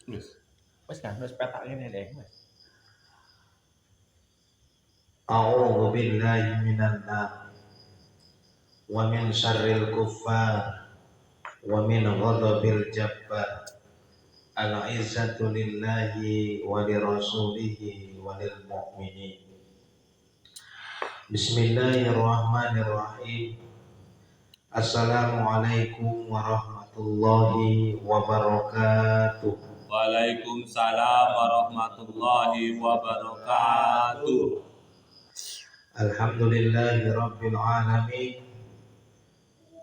Wis. Wis kan wis petak ngene deh, Mas. A'udzu billahi minan nar wa min syarril kuffar wa min ghadabil jabbar. Al-izzatu lillahi wa lirasulihi wa lil mu'minin. Bismillahirrahmanirrahim. Assalamualaikum warahmatullahi wabarakatuh. Waalaikumsalam warahmatullahi wabarakatuh. Alhamdulillahi rabbil alamin.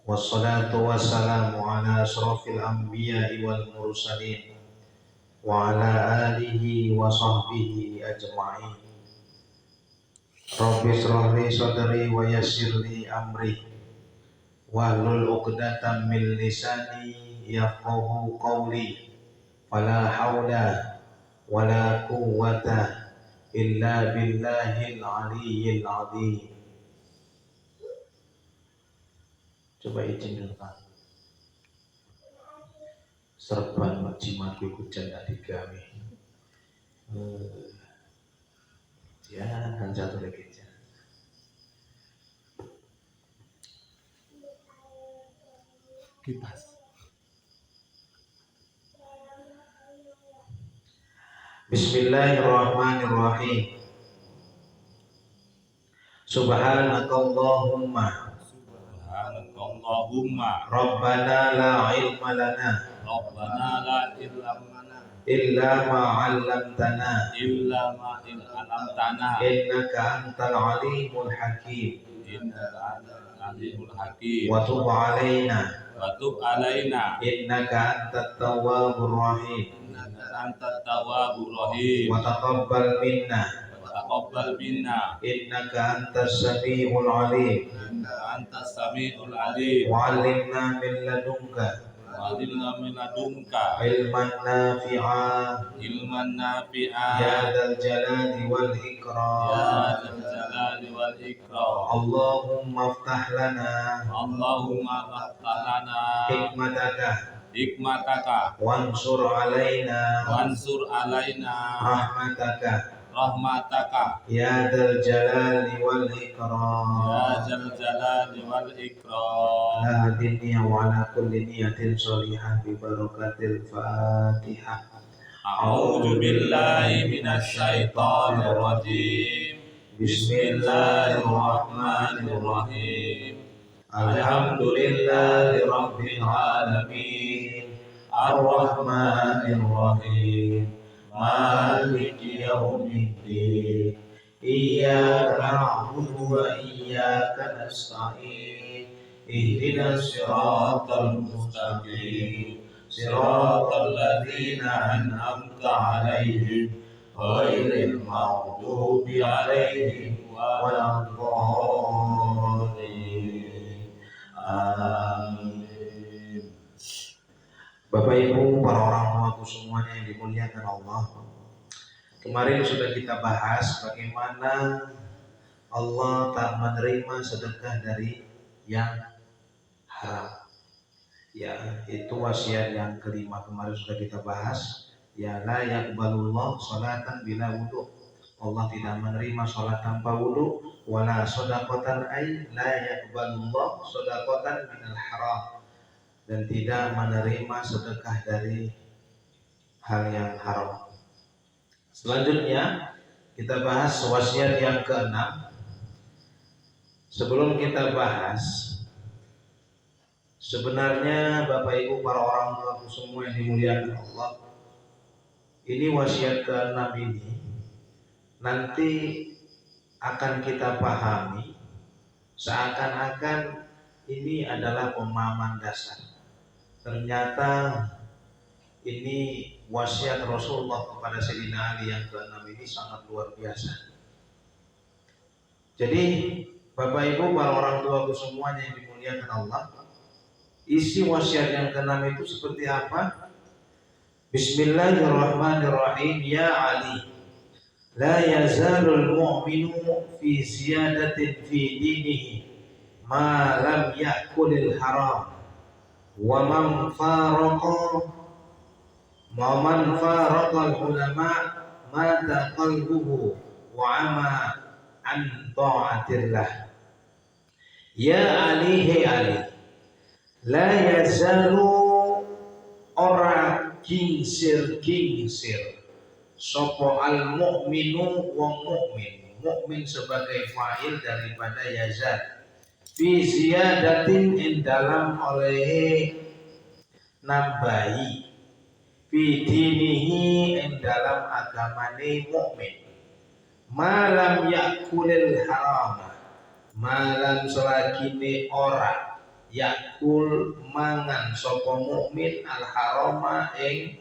Wassalatu wassalamu ala asrafil anbiya'i wal mursalin wa ala alihi wa sahbihi ajma'in. Rabbi shrah li sadri wa yassir li amri wahlul 'uqdatam min lisani yafqahu qawli. Fala haula wala quwwata illa billahil aliyyil azim. Coba izin dulu Pak. Serban jimat hujan tadi kami. Ya, kan satu lagi aja. Kipas. Bismillahirrahmanirrahim. Subhanakallahumma Subhanakallahumma Rabbana la ilma lana Rabbana la ilma illa ma 'allamtana illa ma alamtana innaka antal alimul hakim. innaka antal alimul hakim. Wa tub 'alaina Wa tub alaina innaka antat tawwabur rahim. innaka antat tawwabur rahim. Wa taqabbal minna Wa taqabbal minna innaka antas samiul alim. innaka antas samiul alim. Wa 'allimna min ladunka Wa alimna min ladunka ilman nafi'a ilman nafi'a ya dzal jalali wal ya ikram. dzal jalali wal ikram. Allahumma iftah lana Allahumma iftah lana hikmataka wansur alaina wansur alaina rahmataka ya dzal jalali wal ikram. ya dzal jalali wal ikram. La hadiniya wa ala kulli niyatin sholihah bi barakatil Fatihah. A'udzu billahi minasy syaithanir rajim. Bismillahirrahmanirrahim. Alhamdulillahi rabbil alamin. Ar-Rahmanir Rahim. Maliki yaumiddin. Iyyaka na'budu wa iyyaka nasta'in. Ihdinas siratal mustaqim. Siratal ladzina an'amta 'alaihim ghairil maghdubi 'alaihim waladdallin. Amin. Bapak Ibu, para orang tuaku semuanya yang dimuliakan Allah. Kemarin sudah kita bahas bagaimana Allah tak menerima sedekah dari yang haram. Ya, itu wasiat yang kelima kemarin sudah kita bahas. Ya, la yaqbalullah sholatan bila wudu. Allah tidak menerima sholat tanpa wudu. Wala shadaqatan ay la yaqbalullah shadaqatan minal haram. Dan tidak menerima sedekah dari hal yang haram. Selanjutnya kita bahas wasiat yang keenam. Sebelum kita bahas, sebenarnya Bapak Ibu para orang tua semua yang dimuliakan Allah, ini wasiat ke-6 ini nanti akan kita pahami seakan-akan ini adalah pemahaman dasar. Ternyata ini wasiat Rasulullah kepada Sayyidina Ali yang ke-6 ini sangat luar biasa. Jadi Bapak Ibu para orang tuaku semuanya yang dimuliakan Allah, isi wasiat yang ke-6 itu seperti apa? Bismillahirrahmanirrahim. Ya Ali, la yazalul mu'minu fi ziyadatin fi dinihi ma lam ya'kulil haram wa man faraqa Man faraqal ulama mata qalbuhu wa ama an ta'atillah. Ya Ali, he Ali, la yazalu ora kingsir sopo al mu'minu wong mukmin sebagai fa'il daripada yazal fi ziyadatin in dalam oleh nambahi fi dinihi in dalam agamane mukmin malam yakulil harama malam selagine ora yakul mangan sapa mukmin al harama ing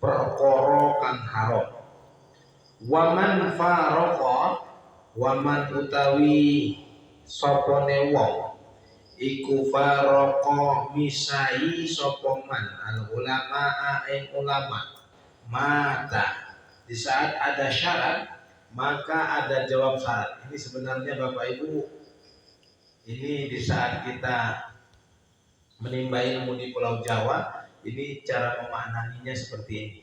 perkara kang haram. Waman faroqa waman utawi sopone wong iku faroqa misai sopoman al ulama ing ulama mata di saat ada syarat maka ada jawab syarat. Ini sebenarnya Bapak Ibu, ini di saat kita menimba ilmu di Pulau Jawa, ini cara memaknainya seperti ini.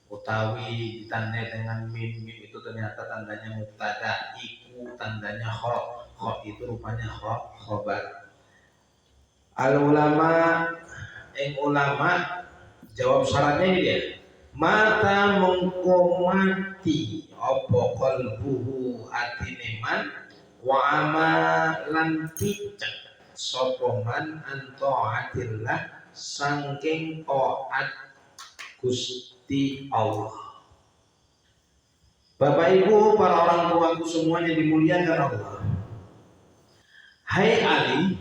Utawi ditandai dengan mim itu ternyata tandanya mubtada, iku tandanya kho itu rupanya khobar. Al ulama ulama jawab syaratnya ini dia. Mata mengkomati opo qalbuhu atine man wa amalan ticak sopoman anta'atillah sangking taat Gusti Allah. Bapak Ibu, para orang tuaku semuanya dimuliakan Allah. Hai Ali,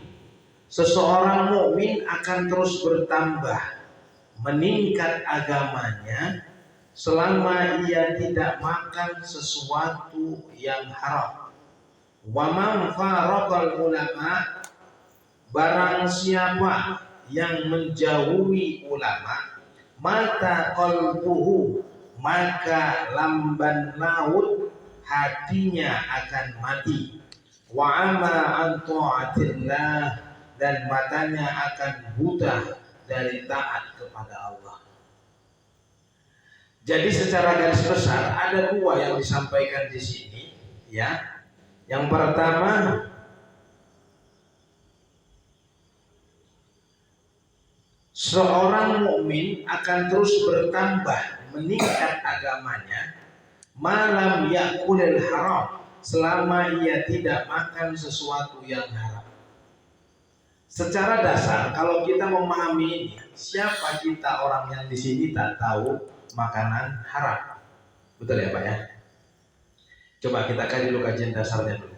seseorang mukmin akan terus bertambah, meningkat agamanya selama ia tidak makan sesuatu yang haram. Wa man faraqal ulama, barang siapa yang menjauhi ulama, mata qalbuhu maka lamban laut hatinya akan mati. Wa ama an ta'atillah dan matanya akan buta dari taat kepada Allah. Jadi secara garis besar ada dua yang disampaikan di sini, ya. Yang pertama, seorang mukmin akan terus bertambah meningkat agamanya malam yakulil haram selama ia tidak makan sesuatu yang haram. Secara dasar kalau kita memahami ini, siapa kita orang yang di sini tak tahu makanan haram? Betul ya Pak ya? Coba kita kaji dulu kajian dasarnya dulu.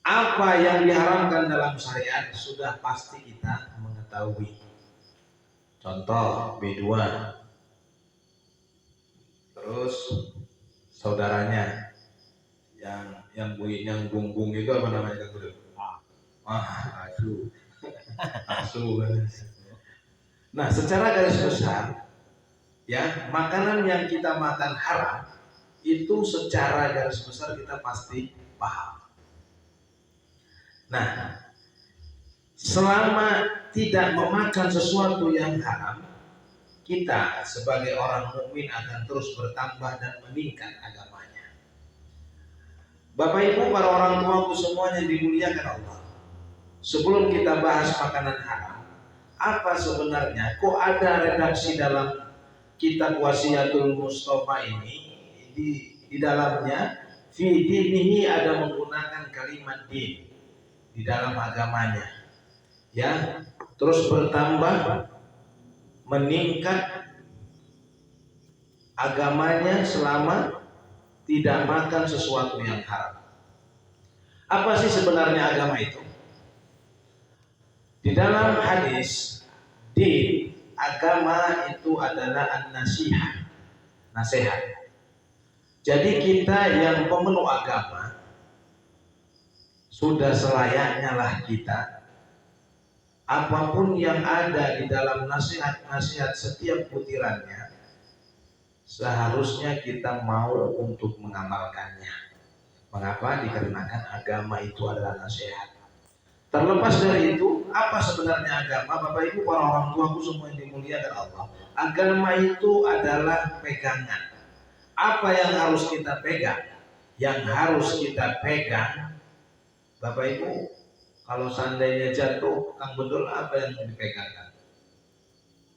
Apa yang diharamkan dalam syariat sudah pasti kita mengetahui. Contoh B2. Terus saudaranya yang gung itu apa namanya Kak Guru? Asu. Nah, secara garis besar ya, makanan yang kita makan haram itu secara garis besar kita pasti paham. Nah, selama tidak memakan sesuatu yang haram, kita sebagai orang mukmin akan terus bertambah dan meningkat agamanya. Bapak Ibu, para orang tuaku semuanya dimuliakan Allah. Sebelum kita bahas makanan haram, apa sebenarnya? Kok ada redaksi dalam kitab Wasiyatul Mustafa ini di dalamnya fi dinihi ada menggunakan kalimat din di dalam agamanya, ya, terus bertambah meningkat agamanya selama tidak makan sesuatu yang haram. Apa sih sebenarnya agama itu? Di dalam hadis din, agama itu adalah an-nasihat, nasihat. Jadi kita yang pemeluk agama sudah selayaknya lah kita apapun yang ada di dalam nasihat-nasihat setiap butirannya seharusnya kita mau untuk mengamalkannya. Mengapa? Dikarenakan agama itu adalah nasihat. Terlepas dari itu, apa sebenarnya agama? Bapak Ibu para orang tuaku semua yang dimuliakan Allah, agama itu adalah pegangan. Apa yang harus kita pegang? Yang harus kita pegang, Bapak Ibu, kalau seandainya jatuh, Kang Bedul apa yang dipegangkan?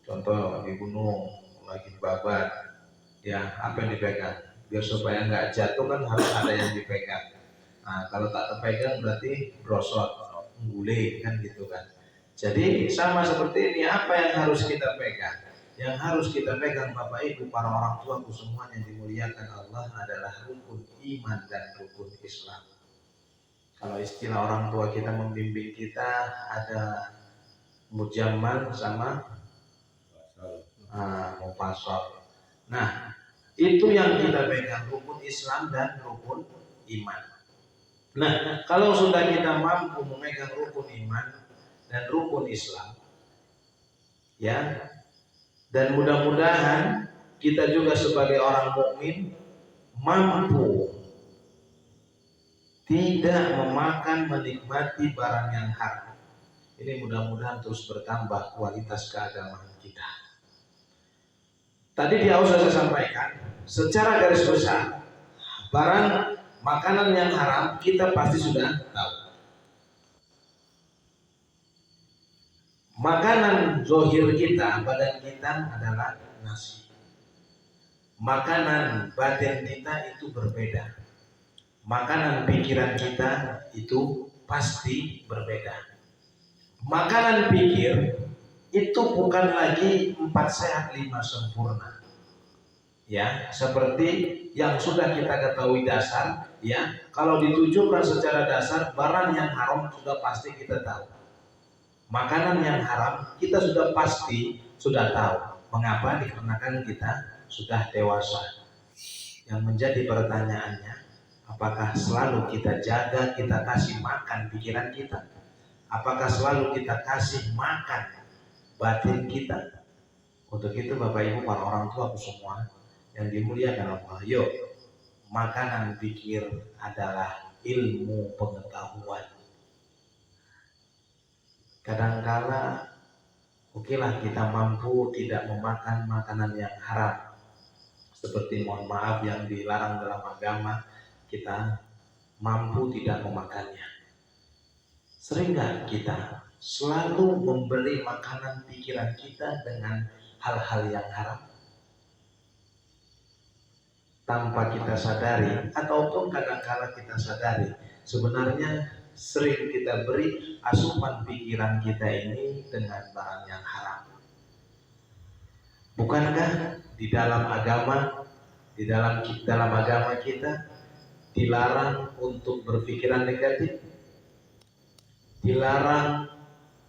Contoh di gunung lagi babat, ya apa yang dipegang? Biar supaya nggak jatuh kan harus ada yang dipegang. Nah, kalau tak terpegang berarti brosot, gulai kan gitu kan. Jadi sama seperti ini, apa yang harus kita pegang? Yang harus kita pegang Bapak Ibu para orang tuaku semuanya dimuliakan Allah adalah rukun iman dan rukun Islam. Kalau istilah orang tua kita membimbing kita ada mujamal sama mufasal. Nah, itu yang kita pegang, rukun Islam dan rukun iman. Nah, kalau sudah kita mampu memegang rukun iman dan rukun Islam, ya, dan mudah-mudahan kita juga sebagai orang mukmin mampu tidak memakan, menikmati barang yang haram. Ini mudah-mudahan terus bertambah kualitas keagamaan kita. Tadi di awal saya sampaikan, secara garis besar, barang makanan yang haram kita pasti sudah tahu. Makanan zohir kita, badan kita adalah nasi. Makanan batin kita itu berbeda. Makanan pikiran kita itu pasti berbeda. Makanan pikir itu bukan lagi 4 sehat 5 sempurna. Ya, seperti yang sudah kita ketahui dasar, ya, kalau ditujukan secara dasar barang yang haram sudah pasti kita tahu. Makanan yang haram kita sudah pasti sudah tahu. Mengapa? Dikarenakan kita sudah dewasa. Yang menjadi pertanyaannya, apakah selalu kita jaga, kita kasih makan pikiran kita? Apakah selalu kita kasih makan batin kita? Untuk itu Bapak Ibu para orang tua semua yang dimuliakan Allah, yuk, makanan pikir adalah ilmu pengetahuan. Kadangkala okelah kita mampu tidak memakan makanan yang haram, seperti mohon maaf yang dilarang dalam agama, kita mampu tidak memakannya. Sering nggak kita selalu memberi makanan pikiran kita dengan hal-hal yang haram tanpa kita sadari, ataupun kadang-kala kita sadari sebenarnya sering kita beri asupan pikiran kita ini dengan barang yang haram. Bukankah di dalam agama, di dalam agama kita dilarang untuk berpikiran negatif, dilarang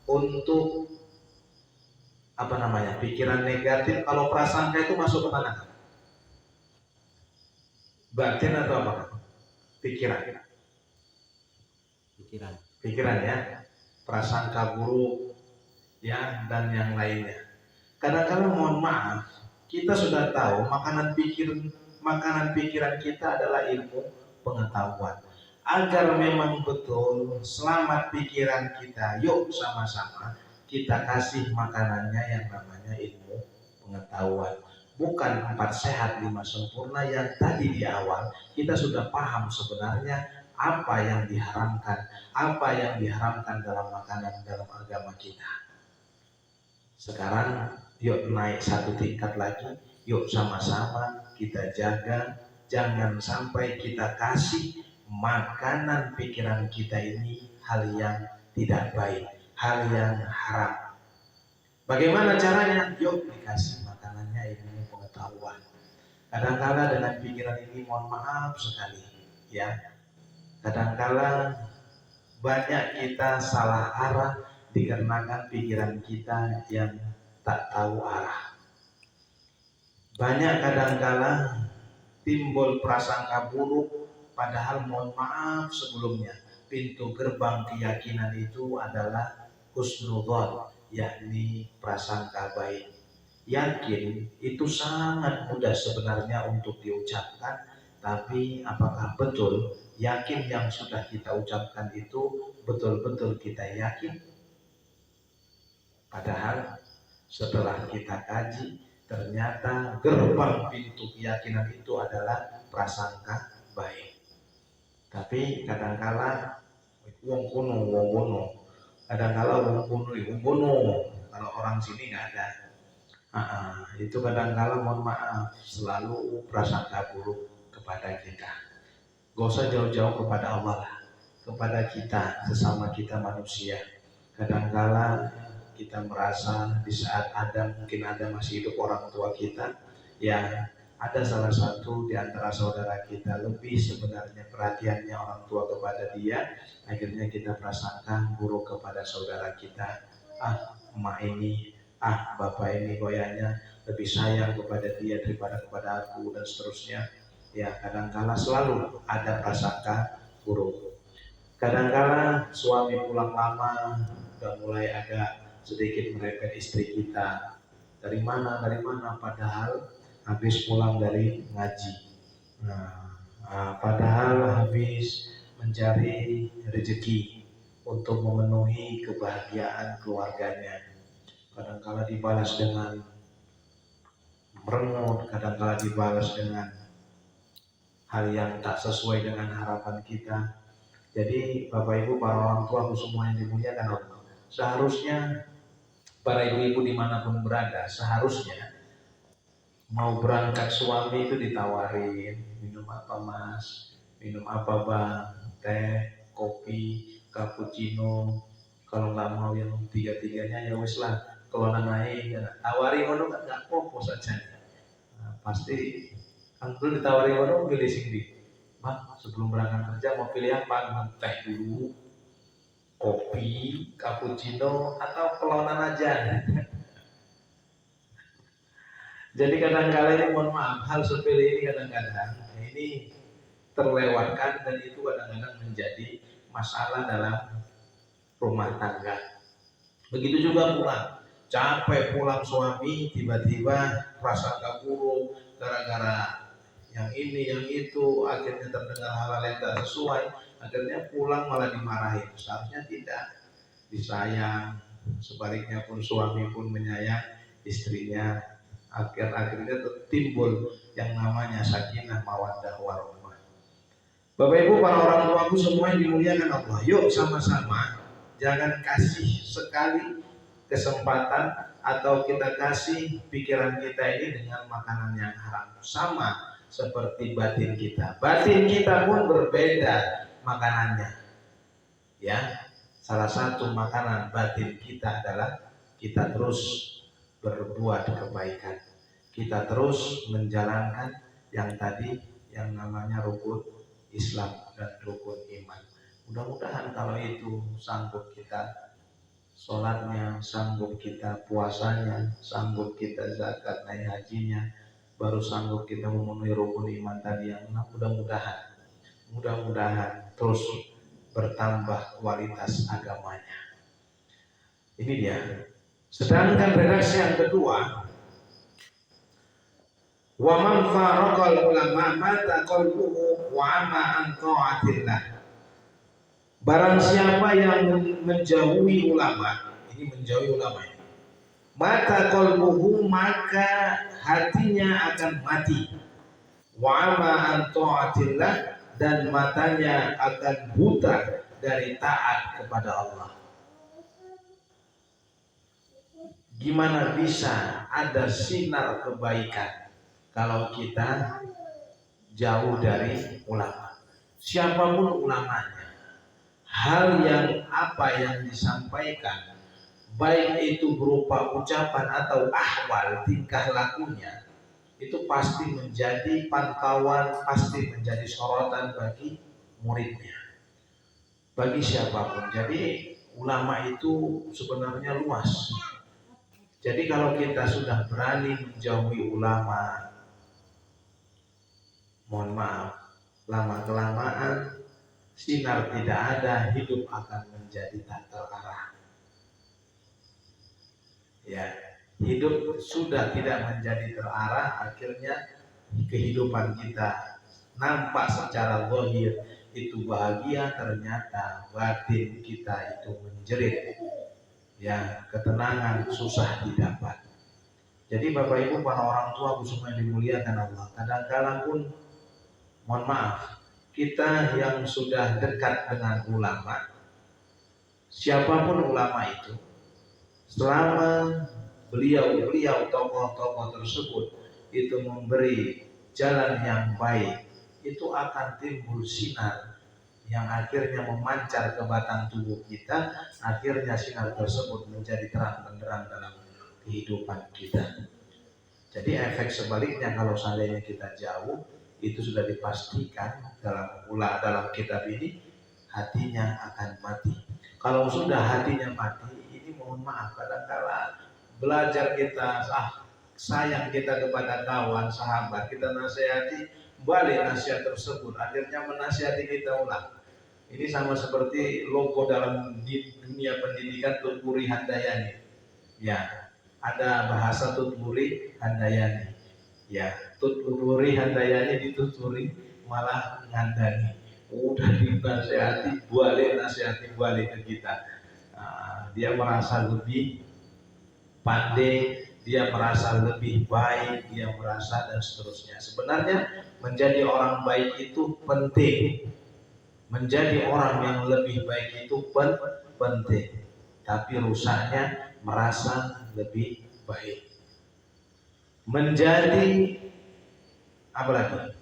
untuk pikiran negatif. Kalau prasangka itu masuk ke mana? Batin atau apa? Pikiran ya, prasangka buruk ya, dan yang lainnya. Kadang-kadang mohon maaf, kita sudah tahu makanan pikiran kita adalah ilmu pengetahuan. Agar memang betul selamat pikiran kita, yuk sama-sama kita kasih makanannya yang namanya ilmu pengetahuan. Bukan 4 sehat 5 sempurna yang tadi di awal kita sudah paham sebenarnya apa yang diharamkan dalam makanan dalam agama kita. Sekarang yuk naik satu tingkat lagi, yuk sama-sama kita jaga, jangan sampai kita kasih makanan pikiran kita ini hal yang tidak baik, hal yang haram. Bagaimana caranya? Yuk dikasih makanannya ilmu pengetahuan. Kadangkala dengan pikiran ini mohon maaf sekali ya, kadangkala banyak kita salah arah dikarenakan pikiran kita yang tak tahu arah. Banyak kadangkala timbul prasangka buruk, padahal mohon maaf sebelumnya pintu gerbang keyakinan itu adalah husnudzon, yakni prasangka baik. Yakin itu sangat mudah sebenarnya untuk diucapkan, tapi apakah betul yakin yang sudah kita ucapkan itu betul-betul kita yakin? Padahal setelah kita kaji, ternyata gerbang pintu keyakinan itu adalah prasangka baik. Tapi kadangkala wong kuno, kadangkala wong kuno, kalau orang sini nggak ada. Itu kadangkala mohon maaf selalu prasangka buruk kepada kita. Gak usah jauh-jauh kepada Allah lah, kepada kita sesama kita manusia. Kadangkala kita merasa di saat mungkin ada masih hidup orang tua kita, ya ada salah satu di antara saudara kita lebih sebenarnya perhatiannya orang tua kepada dia, akhirnya kita prasangka buruk kepada saudara kita. Emak ini, bapak ini goyahnya lebih sayang kepada dia daripada kepada aku, dan seterusnya. Ya kadangkala selalu ada prasangka buruk. Kadangkala suami pulang lama, udah mulai ada sedikit merepet istri kita. Dari mana, padahal habis pulang dari ngaji. Padahal habis mencari rezeki untuk memenuhi kebahagiaan keluarganya. Kadangkala dibalas dengan merengut, kadangkala dibalas dengan hal yang tak sesuai dengan harapan kita. Jadi Bapak Ibu, para orang tua semua yang dimuliakan Allah, seharusnya para ibu-ibu dimanapun berada, seharusnya mau berangkat suami itu ditawarin, minum apa mas, minum apa bang, teh, kopi, cappuccino, kalau nggak mau yang tiga-tiganya ya wes lah, kalau naik tawari ngono kan nggak apa-apa saja. Pasti kan dulu ditawari ngono pilih sini, bang sebelum berangkat kerja mau pilih apa, teh dulu, kopi, cappuccino, atau kelonan aja. Jadi kadang-kala ini mohon maaf, hal sepele ini kadang-kadang ini terlewatkan, dan itu kadang-kadang menjadi masalah dalam rumah tangga. Begitu juga pulang, capek pulang suami, tiba-tiba prasangka buruk gara-gara yang ini yang itu, akhirnya terdengar hal-hal yang tak sesuai, akhirnya pulang malah dimarahin. Seharusnya tidak, disayang. Sebaliknya pun suami pun menyayang istrinya, akhirnya timbul yang namanya sakinah mawaddah warahmah. Bapak Ibu, para orang tuaku semua yang dimuliakan Allah, yuk sama-sama jangan kasih sekali kesempatan atau kita kasih pikiran kita ini dengan makanan yang haram. Sama seperti batin kita pun berbeda makanannya. Ya, salah satu makanan batin kita adalah kita terus berbuat kebaikan, kita terus menjalankan yang tadi yang namanya rukun Islam dan rukun iman. Mudah-mudahan kalau itu sanggup kita sholatnya, sanggup kita puasanya, sanggup kita zakat naik hajinya, baru sanggup kita memenuhi rukun iman tadi yang mudah-mudahan terus bertambah kualitas agamanya. Ini dia. Sedangkan redaksi yang kedua, wa man faraqal ulama mata qalbuhu wa ama an ta'atillah. Barang siapa yang menjauhi ulama, ini menjauhi ulama ini, mata qalbuhu, maka hatinya akan mati, wa ama an ta'atillah, dan matanya akan buta dari taat kepada Allah. Gimana bisa ada sinar kebaikan kalau kita jauh dari ulama? Siapapun ulamanya, hal yang disampaikan, baik itu berupa ucapan atau ahwal tingkah lakunya, itu pasti menjadi pantauan, pasti menjadi sorotan bagi muridnya, bagi siapapun. Jadi ulama itu sebenarnya luas. Jadi kalau kita sudah berani menjauhi ulama, mohon maaf, lama-kelamaan sinar tidak ada, hidup akan menjadi tak terarah. Ya, hidup sudah tidak menjadi terarah, akhirnya kehidupan kita nampak secara zahir itu bahagia, ternyata batin kita itu menjerit, ya, ketenangan susah didapat. Jadi Bapak Ibu para orang tua semua yang dimuliakan Allah, kadang-kala pun mohon maaf, kita yang sudah dekat dengan ulama, siapapun ulama itu, selama beliau tokoh-tokoh tersebut itu memberi jalan yang baik, itu akan timbul sinar yang akhirnya memancar ke batang tubuh kita, akhirnya sinar tersebut menjadi terang benderang dalam kehidupan kita. Jadi efek sebaliknya kalau seandainya kita jauh, itu sudah dipastikan dalam kitab ini hatinya akan mati. Kalau sudah hatinya mati, ini mohon maaf, kadang-kala belajar kita, sayang kita kepada kawan, sahabat, kita nasihati, balik nasihat tersebut, akhirnya menasihati kita ulang. Ini sama seperti logo dalam dunia pendidikan Tutpuri Handayani. Ya, ada bahasa Tutpuri Handayani. Ya, Tutpuri Handayani dituturi malah ngandani. Udah dinasihati, balik ke kita. Dia merasa lebih pandai, dia merasa lebih baik, dia merasa dan seterusnya. Sebenarnya menjadi orang baik itu penting, menjadi orang yang lebih baik itu penting, tapi rusaknya merasa lebih baik. Menjadi apa lagi?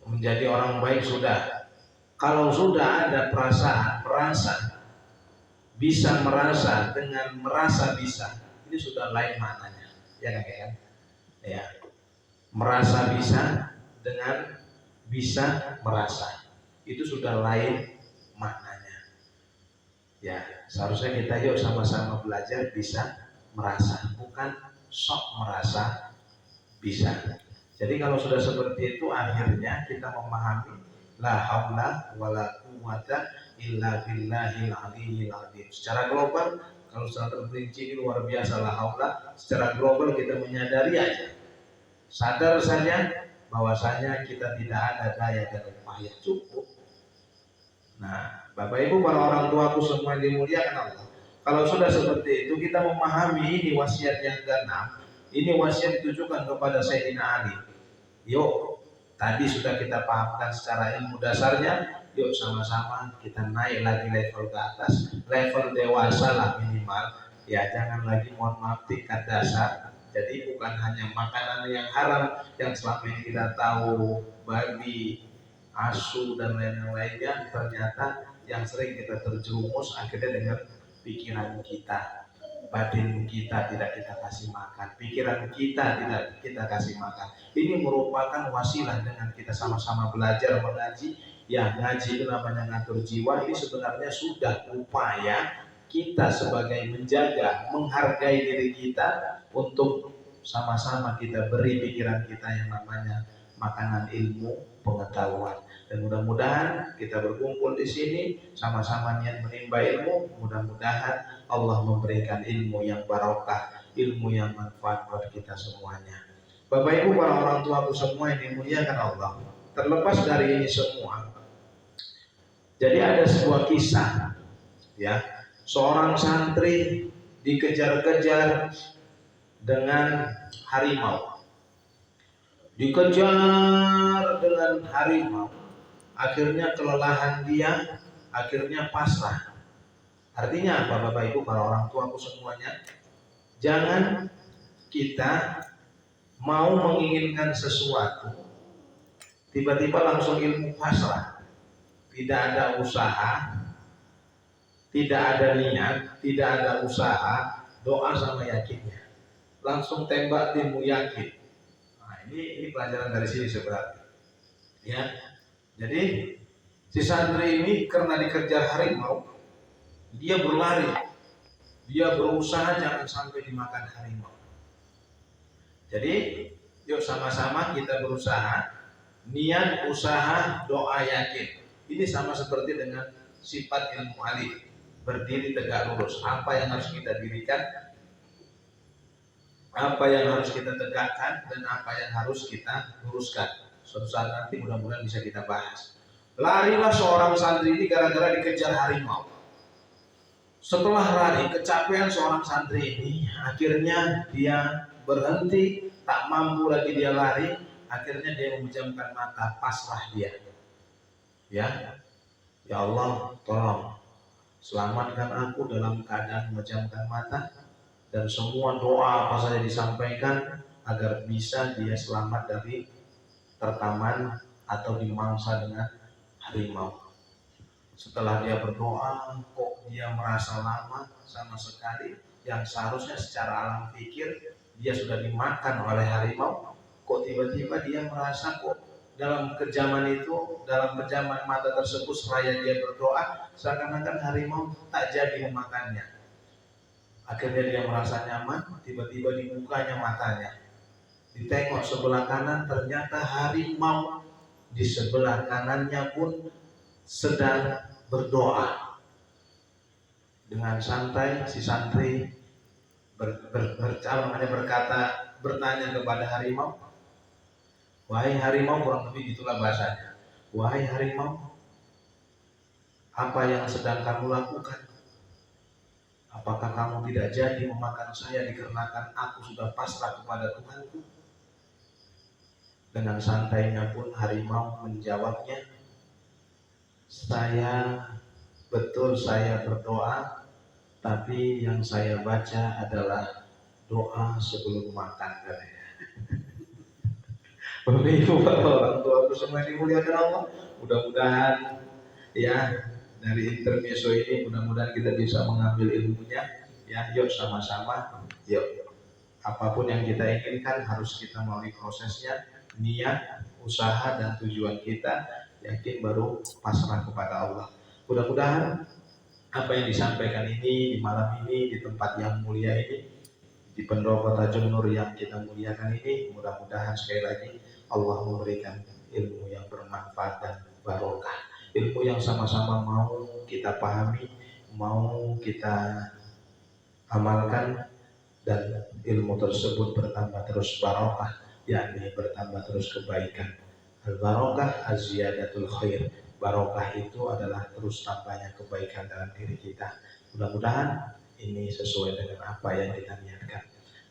Menjadi orang baik sudah. Kalau sudah ada perasaan merasa, bisa merasa dengan merasa bisa, ini sudah lain maknanya, ya kan? Ya, merasa bisa dengan bisa merasa, itu sudah lain maknanya. Ya, seharusnya kita yuk sama-sama belajar bisa merasa, bukan sok merasa bisa. Jadi kalau sudah seperti itu, akhirnya kita memahami la haula wala quwwata illa billahil aliyyil azim. Secara global, kalau secara terperinci ini luar biasa la haula. Secara global kita menyadari aja, sadar saja bahwasanya kita tidak ada daya dan upaya, cukup. Nah, Bapak Ibu para orang tuaku semua yang dimuliakan Allah, kalau sudah seperti itu, kita memahami ini wasiat yang ke-6. Ini wasiat ditujukan kepada Sayyidina Ali. Yuk, tadi sudah kita pahamkan secara ilmu dasarnya, yuk sama-sama kita naik lagi level ke atas, level dewasa lah minimal. Ya, jangan lagi mohon maaf tingkat dasar. Jadi bukan hanya makanan yang haram yang selama ini kita tahu, babi, asu dan lain-lainnya, ternyata yang sering kita terjerumus akhirnya dengan pikiran kita, batin kita tidak kita kasih makan, pikiran kita tidak kita kasih makan. Ini merupakan wasilah dengan kita sama-sama belajar mengaji. Ya, ngaji itu namanya ngatur jiwa. Ini sebenarnya sudah upaya kita sebagai menjaga, menghargai diri kita untuk sama-sama kita beri pikiran kita yang namanya makanan ilmu pengetahuan. Dan mudah-mudahan kita berkumpul di sini sama-sama niat menimba ilmu. Mudah-mudahan Allah memberikan ilmu yang barokah, ilmu yang manfaat buat kita semuanya. Bapak Ibu para orang tuaku semua yang dimuliakan Allah, terlepas dari ini semua, jadi ada sebuah kisah, ya, seorang santri dikejar-kejar dengan harimau, dikejar dengan harimau, akhirnya kelelahan dia, akhirnya pasrah. Artinya apa Bapak Ibu para orang tuaku semuanya? Jangan kita mau menginginkan sesuatu tiba-tiba langsung ilmu pasrah, tidak ada usaha, tidak ada niat, tidak ada usaha, doa sama yakinnya, langsung tembak ilmu yakin. Nah, ini pelajaran dari sini sebenarnya, ya. Jadi si santri ini karena dikejar harimau, dia berlari, dia berusaha jangan sampai dimakan harimau. Jadi yuk sama-sama kita berusaha, niat, usaha, doa, yakin. Ini sama seperti dengan sifat ilmu alif, berdiri tegak lurus. Apa yang harus kita dirikan, apa yang harus kita tegakkan, dan apa yang harus kita luruskan. Suatu saat nanti mudah-mudahan bisa kita bahas. Larilah seorang santri ini gara-gara dikejar harimau. Setelah lari, kecapean seorang santri ini, akhirnya dia berhenti, tak mampu lagi dia lari, akhirnya dia memejamkan mata, pasrah dia. Ya Allah, tolong selamatkan aku dalam keadaan memejamkan mata, dan semua doa apa saja disampaikan agar bisa dia selamat dari tertaman atau dimangsa dengan harimau. Setelah dia berdoa, kok dia merasa lama sama sekali, yang seharusnya secara alam pikir dia sudah dimakan oleh harimau, kok tiba-tiba dia merasa kok dalam kejaman itu, dalam kejaman mata tersebut seraya dia berdoa, seakan-akan harimau tak jadi memakannya. Akhirnya dia merasa nyaman, tiba-tiba dibukanya matanya, ditengok sebelah kanan, ternyata harimau di sebelah kanannya pun sedang berdoa. Dengan santai si santri bertanya kepada harimau, wahai harimau, kurang lebih itulah bahasanya, wahai harimau, apa yang sedang kamu lakukan? Apakah kamu tidak jadi memakan saya dikarenakan aku sudah pasrah kepada Tuhanku? Dengan santainya pun harimau menjawabnya, saya berdoa, tapi yang saya baca adalah doa sebelum makan, katanya. Bapak Ibu, orang tua semua dimuliakan Allah, mudah-mudahan ya dari intermezzo ini mudah-mudahan kita bisa mengambil ilmunya. Ya, yuk sama-sama, yuk apapun yang kita inginkan harus kita melalui prosesnya, niat, usaha dan tujuan kita, yakin baru pasrah kepada Allah. Mudah-mudahan apa yang disampaikan ini di malam ini di tempat yang mulia ini, di pendopo Tajung Nur yang kita muliakan ini, mudah-mudahan sekali lagi Allah memberikan ilmu yang bermanfaat dan barokah, ilmu yang sama-sama mau kita pahami, mau kita amalkan, dan ilmu tersebut bertambah terus barokah, yakni bertambah terus kebaikan. Al-barokah az-ziyadatul khair. Barokah itu adalah terus tambahnya kebaikan dalam diri kita. Mudah-mudahan ini sesuai dengan apa yang kita niatkan.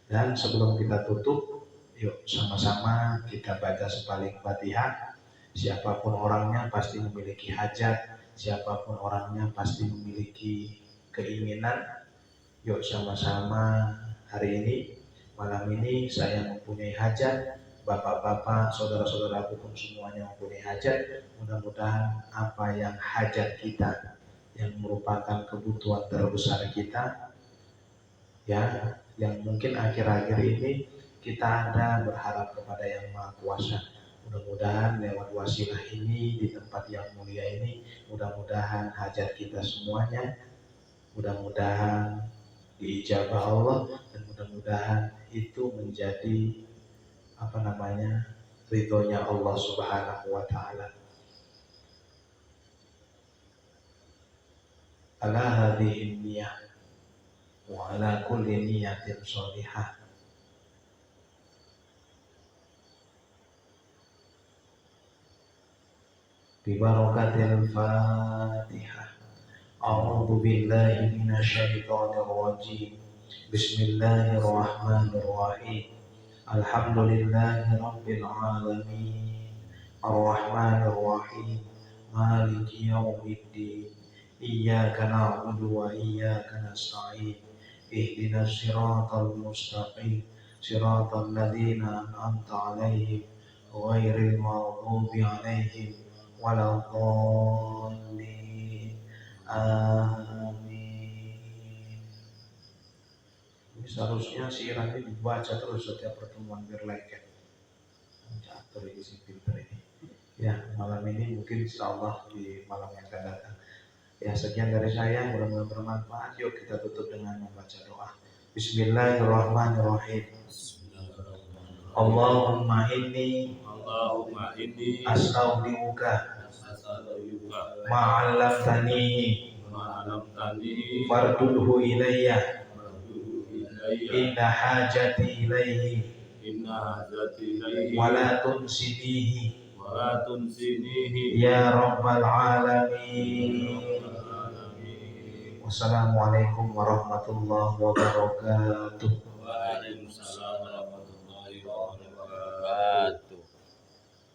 Dan sebelum kita tutup, yuk sama-sama kita baca sepaling Fatihah. Siapapun orangnya pasti memiliki hajat, siapapun orangnya pasti memiliki keinginan. Yuk sama-sama hari ini, malam ini saya mempunyai hajat, bapak-bapak, saudara-saudaraku pun semuanya mempunyai hajat. Mudah-mudahan apa yang hajat kita, yang merupakan kebutuhan terbesar kita, ya, yang mungkin akhir-akhir ini kita ada berharap kepada Yang Maha Kuasa. Mudah-mudahan lewat wasilah ini di tempat yang mulia ini, mudah-mudahan hajat kita semuanya, mudah-mudahan diijabah Allah, dan mudah-mudahan itu menjadi ridhonya Allah Subhanahu wa ta'ala. Ala hadhihi niyah wa ala kulli niyatin sholihah. Bi barakatil Fatihah. A'udzu billahi minasyaitonir rajim. Bismillahirrahmanirrahim. Alhamdulillahi rabbil alamin. Arrahmanir rahim. Maliki yaumiddin. Iyyaka na'budu wa iyyaka nasta'in. Ihdinas siratal mustaqim. Siratal ladzina an'amta 'alaihim ghairil maghdubi 'alaihim waladdallin. Amin. Ini seharusnya syiar ini dibaca terus setiap pertemuan biar lengket. Jatuh ini si pinter ini. Ya, malam ini mungkin insyaallah di malam yang akan datang. Ya, sekian dari saya, mudah-mudahan bermanfaat. Yuk kita tutup dengan membaca doa. Bismillahirrahmanirrahim. Allahumma inni astaudiuka ma'allamtani fardudhu ilayya inna hajati ilayhi wala tunsinihi ولا تنسنيه يا رب العالمين. Wassalamualaikum warahmatullahi wabarakatuh. Waalaikumsalam.